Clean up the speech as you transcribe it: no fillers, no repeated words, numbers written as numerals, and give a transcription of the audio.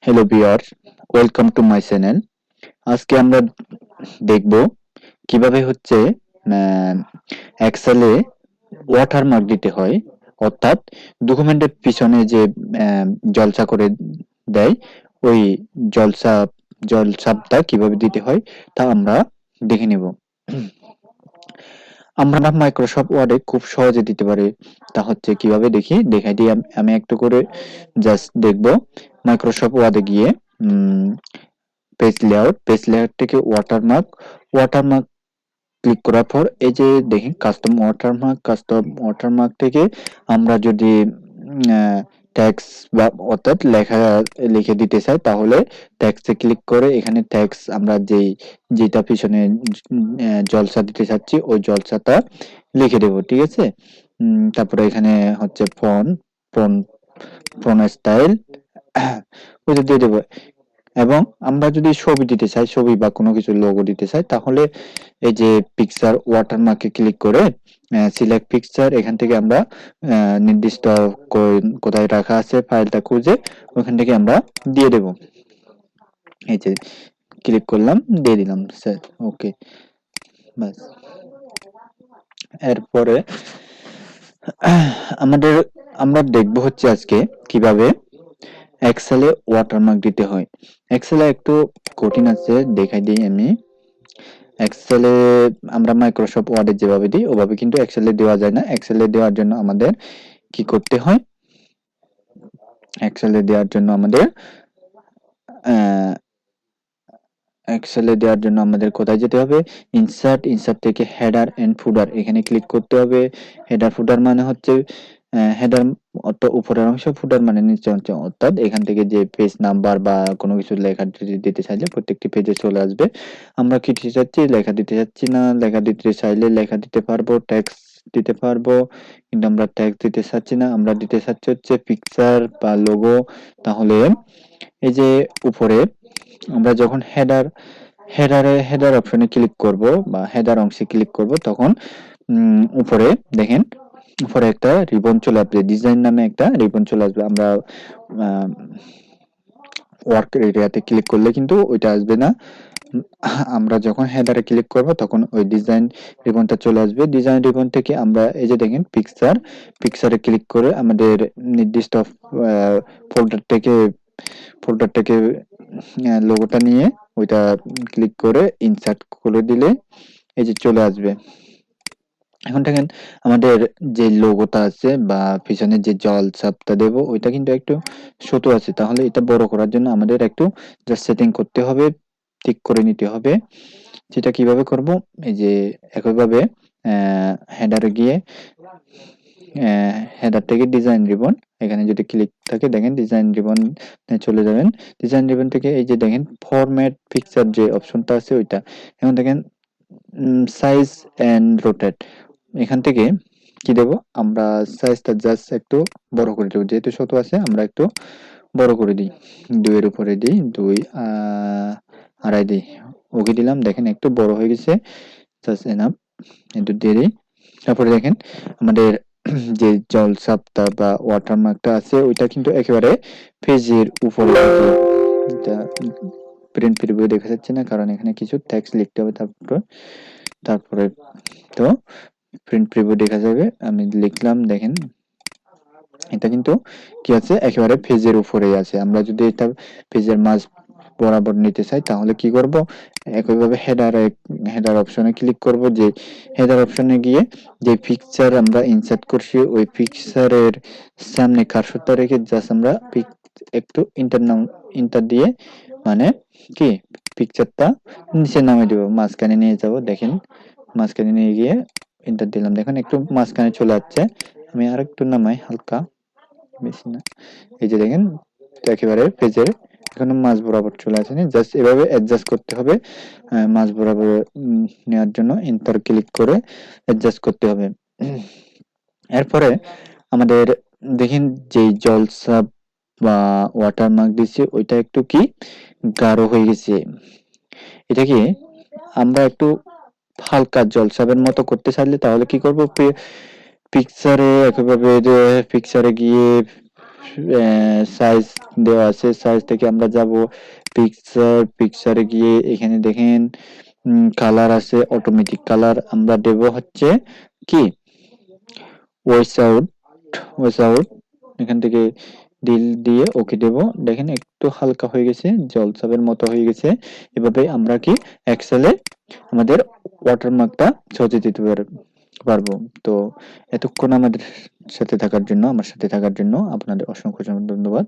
Hello viewers, welcome to my channel. আজকে আমরা দেখব কিভাবে হচ্ছে এক্সেলে ওয়াটারমার্ক দিতে হয়, অর্থাৎ ডকুমেন্টের পিছনে যে জলসা করে দেয় ওই জলসা জলছাপটা কিভাবে দিতে হয় তা আমরা দেখে নেব। আমরা মাইক্রোসফট ওয়ার্ডে খুব সহজে দিতে পারি, তা হচ্ছে কিভাবে দেখি দেখাই দিই। আমি একটু করে জাস্ট দেখব। মাইক্রোসফট ওয়ার্ডে গিয়ে পেজ লেআউট থেকে ওয়াটারমার্ক ক্লিক করার পর এই যে দেখি কাস্টম ওয়াটারমার্ক থেকে আমরা যদি ট্যাক্স বা অর্থাৎ লেখা লিখে দিতে চাই, তাহলে ট্যাক্সে ক্লিক করে এখানে ট্যাক্স আমরা যেটা পিছনে জলসা দিতে চাচ্ছি ওই জলসাটা লিখে দেব, ঠিক আছে। তারপরে এখানে হচ্ছে ফোন ফোন স্টাইল ওইটা দিয়ে দেবো। এবং আমরা যদি ছবি দিতে চাই, ছবি বা কোনো কিছু লোগো দিতে চাই, তাহলে এই যে পিকচার ওয়াটারমার্কে ক্লিক করে সিলেক্ট পিকচার, এখান থেকে আমরা নির্দিষ্ট কোথায় রাখা আছে ফাইলটা খুঁজে ওখান থেকে আমরা দিয়ে দেব। এই যে ক্লিক করলাম, দিয়ে দিলাম স্যার, ওকে, বাস। এরপরে আমাদের আমরা দেখব হচ্ছে আজকে কিভাবে এক্সেলে ওয়াটারমার্ক দিতে হয়। এক্সেলে একটু কঠিন আছে, দেখাই দিই আমি। এক্সেলে আমরা মাইক্রোসফট ওয়ার্ডে যেভাবে দিই ওভাবে কিন্তু এক্সেলে দেওয়া যায় না। এক্সেলে দেওয়ার জন্য আমাদের কি করতে হয়? এক্সেলে দেওয়ার জন্য আমাদের কোথায় যেতে হবে? ইনসার্ট থেকে হেডার এন্ড ফুডার, এখানে ক্লিক করতে হবে। হেডার ফুডার মানে হচ্ছে হেডার অর্থাৎ উপরের অংশ, ফুডার মানে নিচের অংশ, অর্থাৎ এখান থেকে যে পেজ নাম্বার বা কোনো কিছু লেখা দিতে চাইলে প্রত্যেকটি পেজে চলে আসবে। আমরা কি দিতে চাচ্ছি? লেখা দিতে চাচ্ছি না। লেখা দিতে চাইলে লেখা দিতে পারবো, ট্যাক্স দিতে পারবো, কিন্তু আমরা ট্যাক্স দিতে চাচ্ছি না। আমরা দিতে চাচ্ছি হচ্ছে পিকচার বা লোগো। তাহলে এই যে উপরে আমরা যখন হেডার অপশনে ক্লিক করব বা হেডার অংশে ক্লিক করব, তখন উপরে দেখেন, উপরে একটা রিবন চলে আসবে, ডিজাইন নামে একটা রিবন চলে আসবে। আমরা ওয়ার্ক এরিয়াতে ক্লিক করলে কিন্তু ওইটা আসবে না। আমরা যখন হেডারে ক্লিক করব তখন ওই ডিজাইন রিবনটা চলে আসবে। ডিজাইন রিবন থেকে আমরা এই যে দেখেন পিকচারে ক্লিক করে আমাদের নির্দিষ্ট ফোল্ডার থেকে লোগোটা নিয়ে ওইটা ক্লিক করে ইনসার্ট করে দিলে এই যে চলে আসবে। এখন দেখেন আমাদের যে লোগোটা আছে বা পিছনে যে জল ছাপটা দেব ওইটা কিন্তু একটু ছোট আছে, তাহলে এটা বড় করার জন্য আমাদের একটু জাস্ট সেটিং করতে হবে, ঠিক করে নিতে হবে। সেটা কিভাবে করব? এই যে একইভাবে হেডারে গিয়ে হেডার থেকে ডিজাইন রিবন, এখানে যদি ক্লিক থাকে দেখেন ডিজাইন রিবন চলে যাবেন। ডিজাইন রিবন থেকে এই যে দেখেন ফরম্যাট পিকচার যে অপশনটা আছে ওইটা, এখন দেখেন সাইজ এন্ড রোটেট, এখান থেকে কি দেব? আমরা সাইজটা জাস্ট একটু বড় করে দেবো, যেহেতু ছোট আছে আমরা একটু বড় করে দিই, 2 এর উপরে দিই, 2 আড়াই দিই, ওকে দিলাম। দেখেন একটু বড় হয়ে গেছে, জাস্ট এনাফ, একটু দিয়ে দিই। তারপরে দেখেন আমাদের যে জল ছাপটা বা ওয়াটারমার্কটা আছে ওইটা কিন্তু একেবারে পেজের উপরে, এটা প্রিন্ট প্রিভিউ দেখা যাচ্ছে না কারণ এখানে কিছু টেক্সট লিখতে হবে। তারপরে তো প্রিন্ট প্রিভিউ দেখা যাবে, আমি লিখলাম, দেখেন এটা কিন্তু কি আছে, একেবারে পেজের উপরেই আছে। আমরা যদি এটা পেজের মাঝ বরাবর নিতে চাই তাহলে কি করব? একইভাবে হেডার অপশনে ক্লিক করব। যে হেডার অপশনে গিয়ে যে পিকচার আমরা ইনসার্ট করছি ওই পিকচারের সামনে কার্সরটা রেখে জাস্ট আমরা একটু ইন্টার দিয়ে, মানে কি, পিকচারটা নিচে নামিয়ে দেবো, মাঝখানে নিয়ে যাব। দেখেন মাঝখানে নিয়ে গিয়ে এন্টার দিলাম, দেখেন একটু মাঝখানে চলে যাচ্ছে। আমি আর একটু নামাই হালকা, বেশি না। এই যে দেখেন একেবারে পেজের এখানে মাঝ বরাবর চলে আসেনি, জাস্ট এভাবে অ্যাডজাস্ট করতে হবে। মাঝ বরাবর নেওয়ার জন্য এন্টার ক্লিক করে অ্যাডজাস্ট করতে হবে। এরপরে আমাদের দেখেন যে জলসাপ বা ওয়াটারমার্ক দিচ্ছি ওইটা একটু কি গাঢ় হয়ে গেছে। এটাকে আমরা একটু হালকা জলসাপের মতো করতে চাইলে তাহলে কি করব? পিকচারে একইভাবে যে পিকচারে গিয়ে সাইজ দেওয়া আছে, সাইজ থেকে আমরা যাব পিকচারে গিয়ে এখানে দেখেন কালার আছে, অটোমেটিক কালার আমরা দেব হচ্ছে কি ওয়েস আউট এখান থেকে ডিল দিয়ে ওকে দেব। দেখেন একটু হালকা হয়ে গেছে, জলছাপের মতো হয়ে গেছে। এভাবে আমরা কি এক্সেলে আমাদের ওয়াটারমার্কটা সহজে দিতে পারবো। তো এতক্ষণ আমার সাথে থাকার জন্য আপনাদের অসংখ্য ধন্যবাদ।